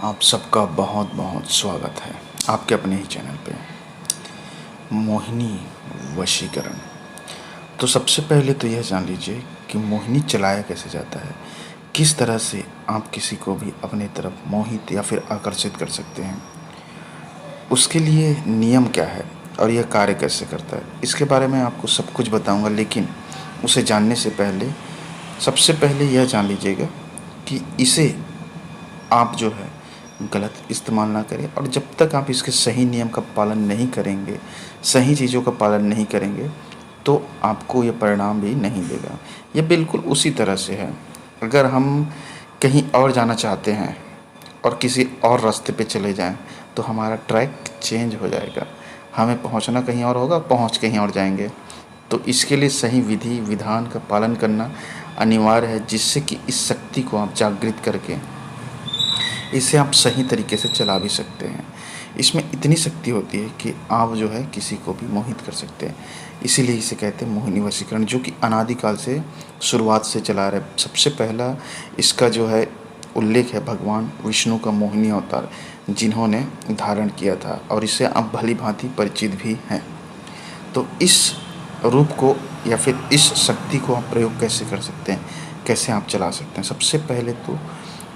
आप सबका बहुत बहुत स्वागत है आपके अपने ही चैनल पे मोहिनी वशीकरण। तो सबसे पहले तो यह जान लीजिए कि मोहिनी चलाया कैसे जाता है, किस तरह से आप किसी को भी अपने तरफ मोहित या फिर आकर्षित कर सकते हैं, उसके लिए नियम क्या है और यह कार्य कैसे करता है, इसके बारे में आपको सब कुछ बताऊंगा। लेकिन उसे जानने से पहले सबसे पहले यह जान लीजिएगा कि इसे आप जो है गलत इस्तेमाल ना करें, और जब तक आप इसके सही नियम का पालन नहीं करेंगे, सही चीज़ों का पालन नहीं करेंगे, तो आपको ये परिणाम भी नहीं देगा। ये बिल्कुल उसी तरह से है, अगर हम कहीं और जाना चाहते हैं और किसी और रास्ते पे चले जाएं तो हमारा ट्रैक चेंज हो जाएगा, हमें पहुंचना कहीं और होगा, पहुंच कहीं और जाएंगे। तो इसके लिए सही विधि विधान का पालन करना अनिवार्य है, जिससे कि इस शक्ति को आप जागृत करके इसे आप सही तरीके से चला भी सकते हैं। इसमें इतनी शक्ति होती है कि आप जो है किसी को भी मोहित कर सकते हैं। इसीलिए इसे कहते हैं मोहिनी वशीकरण, जो कि अनादिकाल से शुरुआत से चला रहा है। सबसे पहला इसका जो है उल्लेख है भगवान विष्णु का मोहिनी अवतार, जिन्होंने धारण किया था, और इससे आप भली भांति परिचित भी हैं। तो इस रूप को या फिर इस शक्ति को आप प्रयोग कैसे कर सकते हैं, कैसे आप चला सकते हैं। सबसे पहले तो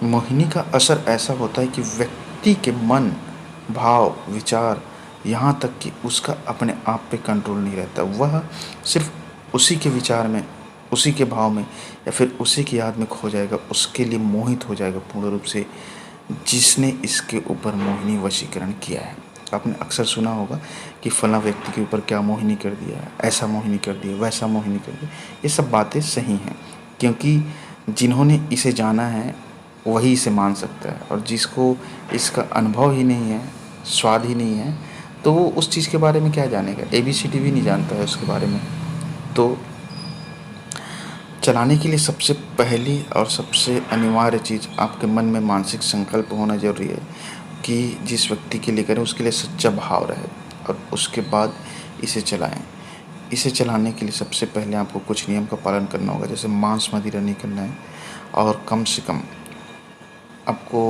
मोहिनी का असर ऐसा होता है कि व्यक्ति के मन, भाव, विचार, यहाँ तक कि उसका अपने आप पे कंट्रोल नहीं रहता। वह सिर्फ उसी के विचार में, उसी के भाव में या फिर उसी की याद में खो जाएगा, उसके लिए मोहित हो जाएगा पूर्ण रूप से, जिसने इसके ऊपर मोहिनी वशीकरण किया है। आपने अक्सर सुना होगा कि फला व्यक्ति के ऊपर क्या मोहिनी कर दिया है, ऐसा मोहिनी कर दिया, वैसा मोहिनी कर दिया। ये सब बातें सही हैं, क्योंकि जिन्होंने इसे जाना है वही इसे मान सकता है, और जिसको इसका अनुभव ही नहीं है, स्वाद ही नहीं है, तो वो उस चीज़ के बारे में क्या जानेगा। ABCD भी नहीं जानता है उसके बारे में। तो चलाने के लिए सबसे पहली और सबसे अनिवार्य चीज़ आपके मन में मानसिक संकल्प होना ज़रूरी है कि जिस व्यक्ति के लिए करें उसके लिए सच्चा भाव रहे, और उसके बाद इसे चलाएं। इसे चलाने के लिए सबसे पहले आपको कुछ नियम का पालन करना होगा, जैसे मांस मदिरा नहीं करना है, और कम से कम आपको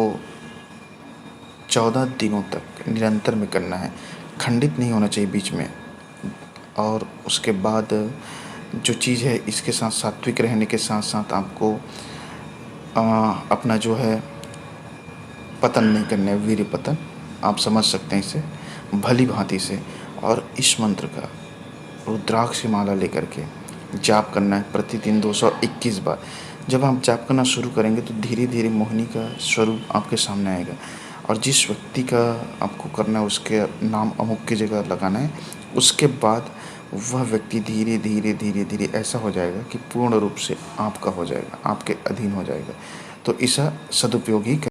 14 दिनों तक निरंतर में करना है, खंडित नहीं होना चाहिए बीच में। और उसके बाद जो चीज़ है, इसके साथ सात्विक रहने के साथ साथ आपको अपना जो है पतन नहीं करना है, वीर्य पतन, आप समझ सकते हैं इसे भली भांति से। और इस मंत्र का रुद्राक्ष की माला लेकर के जाप करना है प्रतिदिन 221 बार। जब आप जाप करना शुरू करेंगे तो धीरे धीरे मोहिनी का स्वरूप आपके सामने आएगा, और जिस व्यक्ति का आपको करना है उसके नाम अमुक की जगह लगाना है। उसके बाद वह व्यक्ति धीरे धीरे धीरे धीरे ऐसा हो जाएगा कि पूर्ण रूप से आपका हो जाएगा, आपके अधीन हो जाएगा। तो इसका सदुपयोग ही